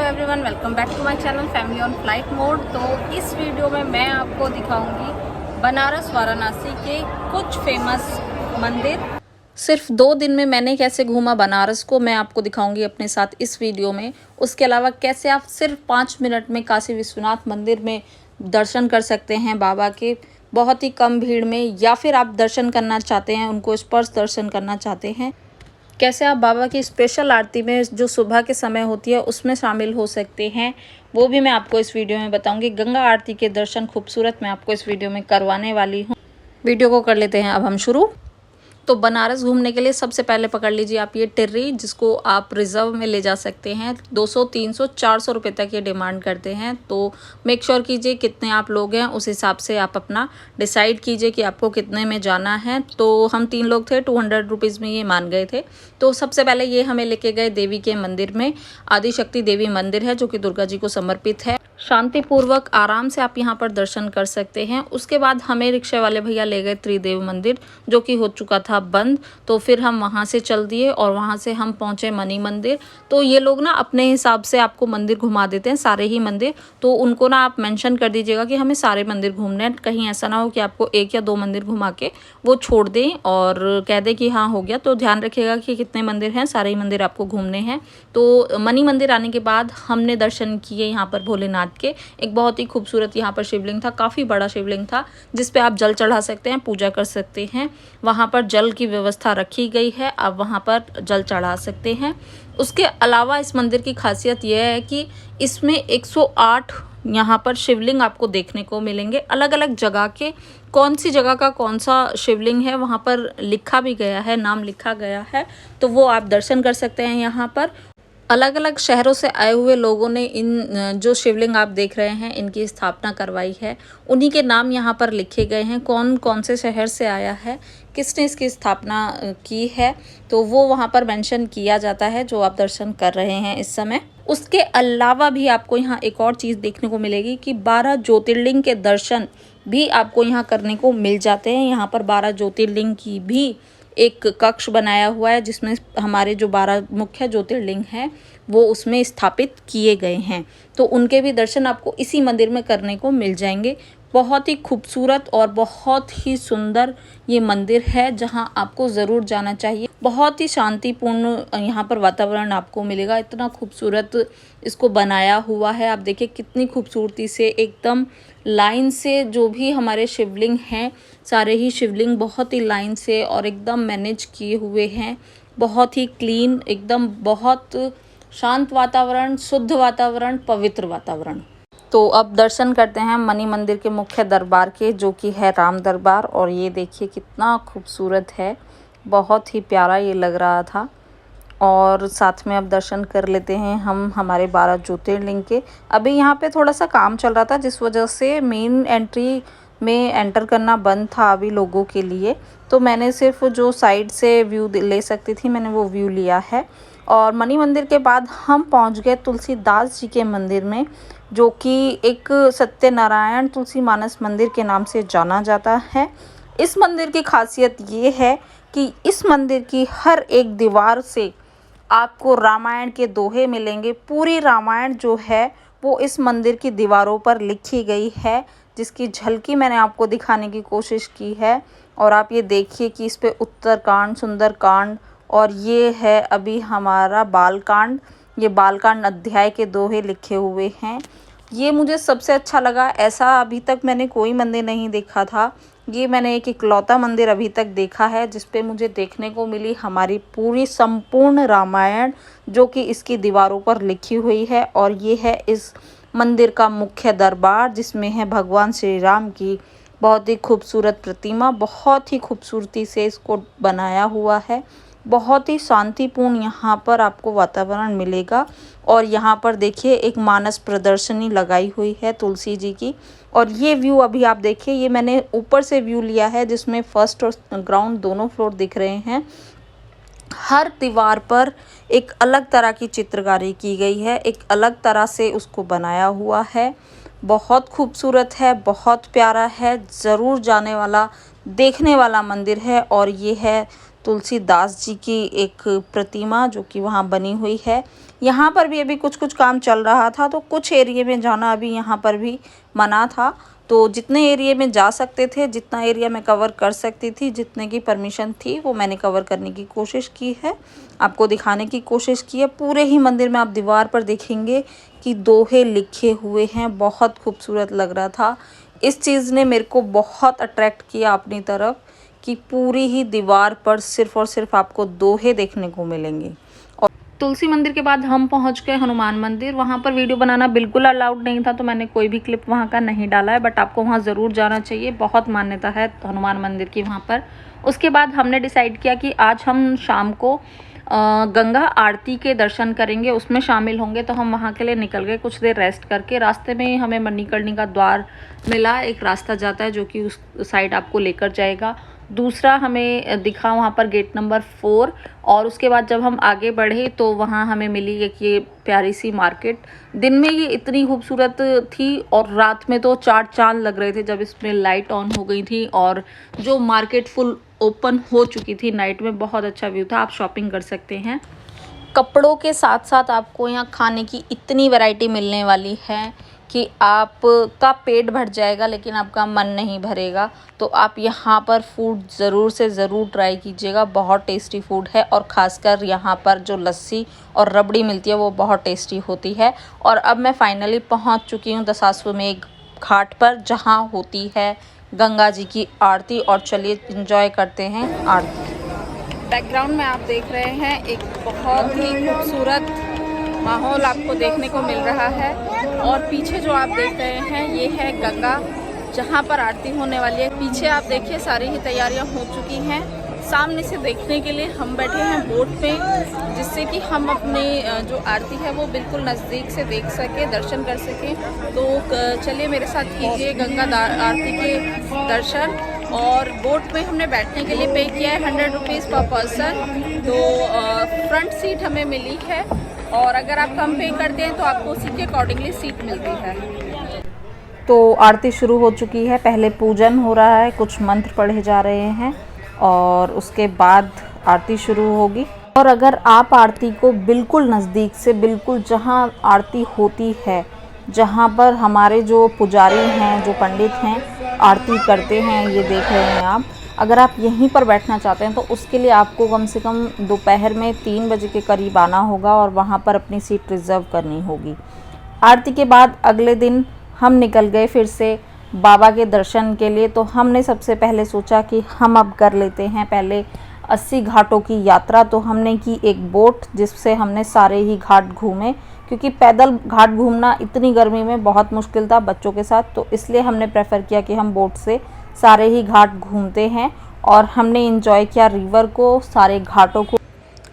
Everyone, welcome back to my channel family on flight mode. तो इस video में मैं आपको दिखाऊंगी बनारस वाराणसी के कुछ फेमस मंदिर। सिर्फ 2 दिन में मैंने कैसे घूमा बनारस को मैं आपको दिखाऊंगी अपने साथ इस वीडियो में। उसके अलावा कैसे आप सिर्फ 5 मिनट में काशी विश्वनाथ मंदिर में दर्शन कर सकते हैं बाबा के, बहुत ही कम भीड़ में, या फिर आप दर्शन करना चाहते हैं, उनको स्पर्श दर्शन करना चाहते हैं, कैसे आप बाबा की स्पेशल आरती में जो सुबह के समय होती है उसमें शामिल हो सकते हैं, वो भी मैं आपको इस वीडियो में बताऊंगी। गंगा आरती के दर्शन खूबसूरत मैं आपको इस वीडियो में करवाने वाली हूँ। वीडियो को कर लेते हैं अब हम शुरू। तो बनारस घूमने के लिए सबसे पहले पकड़ लीजिए आप ये टिर्री, जिसको आप रिजर्व में ले जा सकते हैं। 200, 300, 400 रुपये तक ये डिमांड करते हैं। तो मेक श्योर कीजिए कितने आप लोग हैं, उस हिसाब से आप अपना डिसाइड कीजिए कि आपको कितने में जाना है। तो हम 3 लोग थे, 200 रुपीज़ में ये मान गए थे। तो सबसे पहले ये हमें लेके गए देवी के मंदिर में। आदिशक्ति देवी मंदिर है जो कि दुर्गा जी को समर्पित है। शांतिपूर्वक आराम से आप यहाँ पर दर्शन कर सकते हैं। उसके बाद हमें रिक्शे वाले भैया ले गए त्रिदेव मंदिर, जो कि हो चुका था बंद। तो फिर हम वहाँ से चल दिए और वहाँ से हम पहुँचे मणि मंदिर। तो ये लोग ना अपने हिसाब से आपको मंदिर घुमा देते हैं, सारे ही मंदिर। तो उनको ना आप मेंशन कर दीजिएगा कि हमें सारे मंदिर घूमने हैं। कहीं ऐसा ना हो कि आपको 1 या 2 मंदिर घुमा के वो छोड़ दें और कह दें कि हाँ हो गया। तो ध्यान रखिएगा कि कितने मंदिर हैं, सारे ही मंदिर आपको घूमने हैं। तो मणि मंदिर आने के बाद हमने दर्शन किए यहाँ पर भोलेनाथ के। एक बहुत ही खूबसूरत यहाँ पर शिवलिंग था, काफ़ी बड़ा शिवलिंग था, जिस पे आप जल चढ़ा सकते हैं, पूजा कर सकते हैं। वहाँ पर जल की व्यवस्था रखी गई है, आप वहाँ पर जल चढ़ा सकते हैं। उसके अलावा इस मंदिर की खासियत यह है कि इसमें 108 यहाँ पर शिवलिंग आपको देखने को मिलेंगे। अलग अलग जगह के, कौन सी जगह का कौन सा शिवलिंग है वहाँ पर लिखा भी गया है, नाम लिखा गया है। तो वो आप दर्शन कर सकते हैं। यहाँ पर अलग अलग शहरों से आए हुए लोगों ने इन जो शिवलिंग आप देख रहे हैं इनकी स्थापना करवाई है। उन्हीं के नाम यहाँ पर लिखे गए हैं, कौन कौन से शहर से आया है, किसने इसकी स्थापना की है, तो वो वहाँ पर मेंशन किया जाता है जो आप दर्शन कर रहे हैं इस समय। उसके अलावा भी आपको यहाँ एक और चीज़ देखने को मिलेगी कि 12 ज्योतिर्लिंग के दर्शन भी आपको यहाँ करने को मिल जाते हैं। यहाँ पर 12 ज्योतिर्लिंग की भी एक कक्ष बनाया हुआ है, जिसमें हमारे जो 12 मुख्य ज्योतिर्लिंग हैं वो उसमें स्थापित किए गए हैं। तो उनके भी दर्शन आपको इसी मंदिर में करने को मिल जाएंगे। बहुत ही खूबसूरत और बहुत ही सुंदर ये मंदिर है, जहां आपको ज़रूर जाना चाहिए। बहुत ही शांतिपूर्ण यहाँ पर वातावरण आपको मिलेगा। इतना खूबसूरत इसको बनाया हुआ है। आप देखिए कितनी खूबसूरती से एकदम लाइन से जो भी हमारे शिवलिंग हैं, सारे ही शिवलिंग बहुत ही लाइन से और एकदम मैनेज किए हुए हैं। बहुत ही क्लीन, एकदम बहुत शांत वातावरण, शुद्ध वातावरण, पवित्र वातावरण। तो अब दर्शन करते हैं मणि मंदिर के मुख्य दरबार के, जो कि है राम दरबार। और ये देखिए कितना खूबसूरत है, बहुत ही प्यारा ये लग रहा था। और साथ में अब दर्शन कर लेते हैं हम हमारे 12 ज्योतिर्लिंग के। अभी यहाँ पे थोड़ा सा काम चल रहा था, जिस वजह से मेन एंट्री में एंटर करना बंद था अभी लोगों के लिए। तो मैंने सिर्फ जो साइड से व्यू ले सकती थी, मैंने वो व्यू लिया है। और मणि मंदिर के बाद हम पहुँच गए तुलसीदास जी के मंदिर में, जो कि एक सत्यनारायण तुलसी मानस मंदिर के नाम से जाना जाता है। इस मंदिर की खासियत ये है कि इस मंदिर की हर एक दीवार से आपको रामायण के दोहे मिलेंगे। पूरी रामायण जो है वो इस मंदिर की दीवारों पर लिखी गई है, जिसकी झलकी मैंने आपको दिखाने की कोशिश की है। और आप ये देखिए कि इस पे उत्तरकांड, सुंदरकांड और ये है अभी हमारा बालकांड। ये बालकांड अध्याय के दोहे लिखे हुए हैं। ये मुझे सबसे अच्छा लगा। ऐसा अभी तक मैंने कोई मंदिर नहीं देखा था। ये मैंने एक इकलौता मंदिर अभी तक देखा है जिस पे मुझे देखने को मिली हमारी पूरी संपूर्ण रामायण, जो कि इसकी दीवारों पर लिखी हुई है। और ये है इस मंदिर का मुख्य दरबार, जिसमें है भगवान श्री राम की बहुत ही खूबसूरत प्रतिमा। बहुत ही खूबसूरती से इसको बनाया हुआ है। बहुत ही शांतिपूर्ण यहाँ पर आपको वातावरण मिलेगा। और यहाँ पर देखिए एक मानस प्रदर्शनी लगाई हुई है तुलसी जी की। और ये व्यू अभी आप देखिए, ये मैंने ऊपर से व्यू लिया है, जिसमें फर्स्ट और ग्राउंड दोनों फ्लोर दिख रहे हैं। हर दीवार पर एक अलग तरह की चित्रकारी की गई है, एक अलग तरह से उसको बनाया हुआ है। बहुत खूबसूरत है, बहुत प्यारा है, ज़रूर जाने वाला, देखने वाला मंदिर है। और ये है तुलसीदास जी की एक प्रतिमा, जो कि वहाँ बनी हुई है। यहाँ पर भी अभी कुछ कुछ काम चल रहा था, तो कुछ एरिया में जाना अभी यहाँ पर भी मना था। तो जितने एरिया में जा सकते थे, जितना एरिया मैं कवर कर सकती थी, जितने की परमिशन थी वो मैंने कवर करने की कोशिश की है, आपको दिखाने की कोशिश की है। पूरे ही मंदिर में आप दीवार पर देखेंगे कि दोहे लिखे हुए हैं, बहुत खूबसूरत लग रहा था। इस चीज़ ने मेरे को बहुत अट्रैक्ट किया अपनी तरफ कि पूरी ही दीवार पर सिर्फ़ और सिर्फ आपको दोहे देखने को मिलेंगे। और तुलसी मंदिर के बाद हम पहुंच गए हनुमान मंदिर। वहां पर वीडियो बनाना बिल्कुल अलाउड नहीं था, तो मैंने कोई भी क्लिप वहां का नहीं डाला है, बट आपको वहां ज़रूर जाना चाहिए, बहुत मान्यता है हनुमान मंदिर की वहां पर। उसके बाद हमने डिसाइड किया कि आज हम शाम को गंगा आरती के दर्शन करेंगे, उसमें शामिल होंगे। तो हम वहाँ के लिए निकल गए कुछ देर रेस्ट करके। रास्ते में हमें मणिकर्णिका द्वार मिला, एक रास्ता जाता है जो कि उस साइड आपको लेकर जाएगा। दूसरा हमें दिखा वहाँ पर गेट नंबर 4। और उसके बाद जब हम आगे बढ़े तो वहाँ हमें मिली एक ये प्यारी सी मार्केट। दिन में ये इतनी खूबसूरत थी और रात में तो चार चांद लग रहे थे जब इसमें लाइट ऑन हो गई थी और जो मार्केट फुल ओपन हो चुकी थी। नाइट में बहुत अच्छा व्यू था, आप शॉपिंग कर सकते हैं। कपड़ों के साथ साथ आपको यहाँ खाने की इतनी वैरायटी मिलने वाली है कि आपका पेट भर जाएगा लेकिन आपका मन नहीं भरेगा। तो आप यहाँ पर फूड ज़रूर से ज़रूर ट्राई कीजिएगा, बहुत टेस्टी फूड है। और ख़ासकर यहाँ पर जो लस्सी और रबड़ी मिलती है वो बहुत टेस्टी होती है। और अब मैं फाइनली पहुँच चुकी हूँ दशाश्वमेध घाट पर, जहाँ होती है गंगा जी की आरती। और चलिए एंजॉय करते हैं आरती। बैकग्राउंड में आप देख रहे हैं एक बहुत ही खूबसूरत माहौल आपको देखने को मिल रहा है। और पीछे जो आप देख रहे हैं ये है गंगा, जहाँ पर आरती होने वाली है। पीछे आप देखिए सारी ही तैयारियां हो चुकी हैं। सामने से देखने के लिए हम बैठे हैं बोट पे, जिससे कि हम अपने जो आरती है वो बिल्कुल नज़दीक से देख सकें, दर्शन कर सकें। तो चलिए मेरे साथ कीजिए गंगा आरती के दर्शन। और बोट में हमने बैठने के लिए पे किया है 100 रुपीज़ पर पर्सन। तो फ्रंट सीट हमें मिली है, और अगर आप कम पे करते हैं तो आपको उसी के अकॉर्डिंगली सीट मिलती है। तो आरती शुरू हो चुकी है, पहले पूजन हो रहा है, कुछ मंत्र पढ़े जा रहे हैं और उसके बाद आरती शुरू होगी। और अगर आप आरती को बिल्कुल नज़दीक से, बिल्कुल जहां आरती होती है, जहां पर हमारे जो पुजारी हैं, जो पंडित हैं, आरती करते हैं, ये देख रहे हैं आप, अगर आप यहीं पर बैठना चाहते हैं तो उसके लिए आपको कम से कम दोपहर में 3 बजे के करीब आना होगा और वहाँ पर अपनी सीट रिज़र्व करनी होगी। आरती के बाद अगले दिन हम निकल गए फिर से बाबा के दर्शन के लिए। तो हमने सबसे पहले सोचा कि हम अब कर लेते हैं पहले 80 घाटों की यात्रा। तो हमने की एक बोट, जिससे हमने सारे ही घाट घूमे, क्योंकि पैदल घाट घूमना इतनी गर्मी में बहुत मुश्किल था बच्चों के साथ। तो इसलिए हमने प्रेफर किया कि हम बोट से सारे ही घाट घूमते हैं। और हमने एंजॉय किया रिवर को, सारे घाटों को।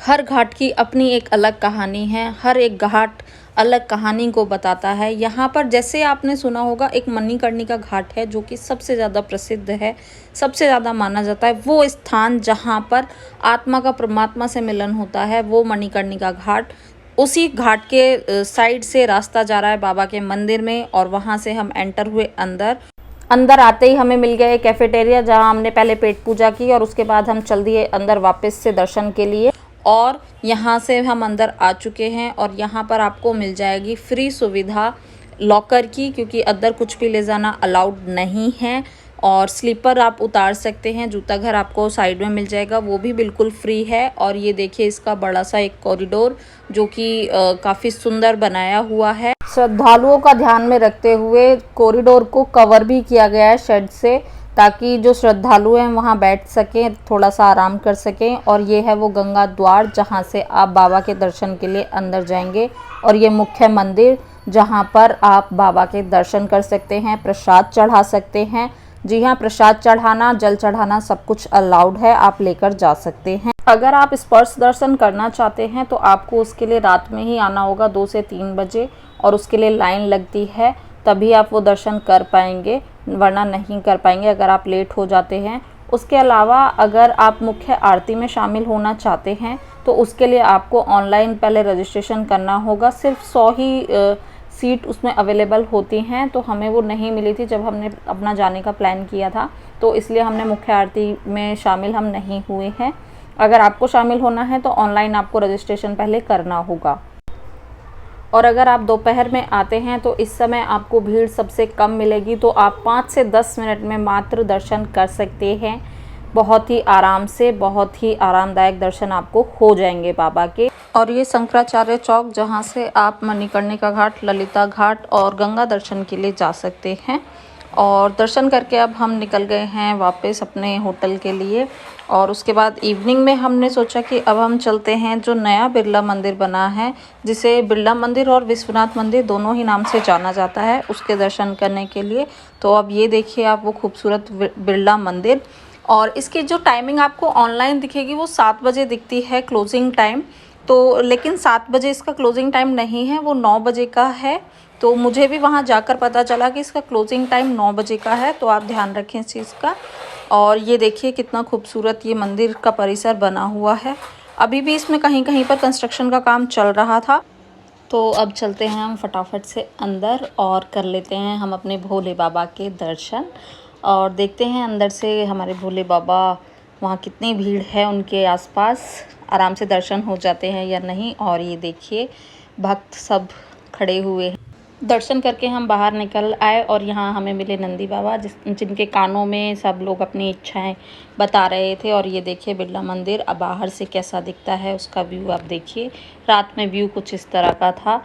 हर घाट की अपनी एक अलग कहानी है, हर एक घाट अलग कहानी को बताता है। यहाँ पर जैसे आपने सुना होगा एक मणिकर्णिका घाट है जो कि सबसे ज़्यादा प्रसिद्ध है, सबसे ज़्यादा माना जाता है। वो स्थान जहाँ पर आत्मा का परमात्मा से मिलन होता है, वो मणिकर्णिका घाट। उसी घाट के साइड से रास्ता जा रहा है बाबा के मंदिर में, और वहाँ से हम एंटर हुए अंदर आते ही हमें मिल गया एक कैफेटेरिया, जहाँ हमने पहले पेट पूजा की और उसके बाद हम चल दिए अंदर वापस से दर्शन के लिए। और यहाँ से हम अंदर आ चुके हैं और यहाँ पर आपको मिल जाएगी फ्री सुविधा लॉकर की, क्योंकि अंदर कुछ भी ले जाना अलाउड नहीं है। और स्लीपर आप उतार सकते हैं, जूता घर आपको साइड में मिल जाएगा, वो भी बिल्कुल फ्री है। और ये देखिए इसका बड़ा सा एक कॉरिडोर जो कि काफ़ी सुंदर बनाया हुआ है। श्रद्धालुओं का ध्यान में रखते हुए कॉरिडोर को कवर भी किया गया है शेड से, ताकि जो श्रद्धालु हैं वहाँ बैठ सकें, थोड़ा सा आराम कर सकें। और ये है वो गंगा द्वार, जहाँ से आप बाबा के दर्शन के लिए अंदर जाएंगे। और ये मुख्य मंदिर, जहाँ पर आप बाबा के दर्शन कर सकते हैं, प्रसाद चढ़ा सकते हैं। जी हाँ, प्रसाद चढ़ाना, जल चढ़ाना सब कुछ अलाउड है, आप लेकर जा सकते हैं। अगर आप स्पर्श दर्शन करना चाहते हैं तो आपको उसके लिए रात में ही आना होगा 2 से 3 बजे, और उसके लिए लाइन लगती है, तभी आप वो दर्शन कर पाएंगे, वरना नहीं कर पाएंगे अगर आप लेट हो जाते हैं। उसके अलावा अगर आप मुख्य आरती में शामिल होना चाहते हैं तो उसके लिए आपको ऑनलाइन पहले रजिस्ट्रेशन करना होगा। सिर्फ 100 ही सीट उसमें अवेलेबल होती हैं, तो हमें वो नहीं मिली थी जब हमने अपना जाने का प्लान किया था, तो इसलिए हमने मुख्य आरती में शामिल हम नहीं हुए हैं। अगर आपको शामिल होना है तो ऑनलाइन आपको रजिस्ट्रेशन पहले करना होगा। और अगर आप दोपहर में आते हैं तो इस समय आपको भीड़ सबसे कम मिलेगी, तो आप 5 से 10 मिनट में मात्र दर्शन कर सकते हैं। बहुत ही आराम से, बहुत ही आरामदायक दर्शन आपको हो जाएंगे बाबा के। और ये शंकराचार्य चौक, जहाँ से आप मणिकर्णिका घाट, ललिता घाट और गंगा दर्शन के लिए जा सकते हैं। और दर्शन करके अब हम निकल गए हैं वापस अपने होटल के लिए। और उसके बाद इवनिंग में हमने सोचा कि अब हम चलते हैं जो नया बिरला मंदिर बना है, जिसे बिरला मंदिर और विश्वनाथ मंदिर दोनों ही नाम से जाना जाता है, उसके दर्शन करने के लिए। तो अब ये देखिए आप वो खूबसूरत बिरला मंदिर। और इसकी जो टाइमिंग आपको ऑनलाइन दिखेगी वो 7 बजे दिखती है क्लोजिंग टाइम, तो लेकिन 7 बजे इसका क्लोजिंग टाइम नहीं है, वो 9 बजे का है। तो मुझे भी वहाँ जाकर पता चला कि इसका क्लोजिंग टाइम 9 बजे का है, तो आप ध्यान रखें इस चीज़ का। और ये देखिए कितना खूबसूरत ये मंदिर का परिसर बना हुआ है। अभी भी इसमें कहीं कहीं पर कंस्ट्रक्शन का काम चल रहा था। तो अब चलते हैं हम फटाफट से अंदर और कर लेते हैं हम अपने भोले बाबा के दर्शन। और देखते हैं अंदर से हमारे भोले बाबा, वहाँ कितनी भीड़ है उनके आसपास, आराम से दर्शन हो जाते हैं या नहीं। और ये देखिए भक्त सब खड़े हुए हैं। दर्शन करके हम बाहर निकल आए और यहाँ हमें मिले नंदी बाबा, जिनके कानों में सब लोग अपनी इच्छाएं बता रहे थे। और ये देखिए बिरला मंदिर अब बाहर से कैसा दिखता है, उसका व्यू आप देखिए। रात में व्यू कुछ इस तरह का था।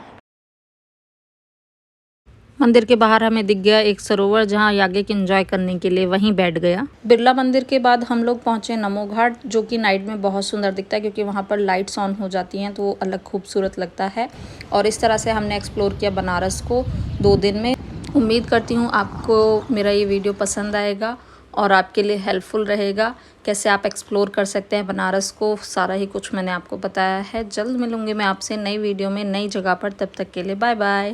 मंदिर के बाहर हमें दिख गया एक सरोवर, जहाँ यागिक एंजॉय करने के लिए वहीं बैठ गया। बिरला मंदिर के बाद हम लोग पहुंचे नमो घाट, जो कि नाइट में बहुत सुंदर दिखता है, क्योंकि वहां पर लाइट्स ऑन हो जाती हैं तो वो अलग खूबसूरत लगता है। और इस तरह से हमने एक्सप्लोर किया बनारस को 2 दिन में। उम्मीद करती हूँ आपको मेरा ये वीडियो पसंद आएगा और आपके लिए हेल्पफुल रहेगा, कैसे आप एक्सप्लोर कर सकते हैं बनारस को। सारा ही कुछ मैंने आपको बताया है। जल्द मिलूंगी मैं आपसे नई वीडियो में नई जगह पर, तब तक के लिए बाय बाय।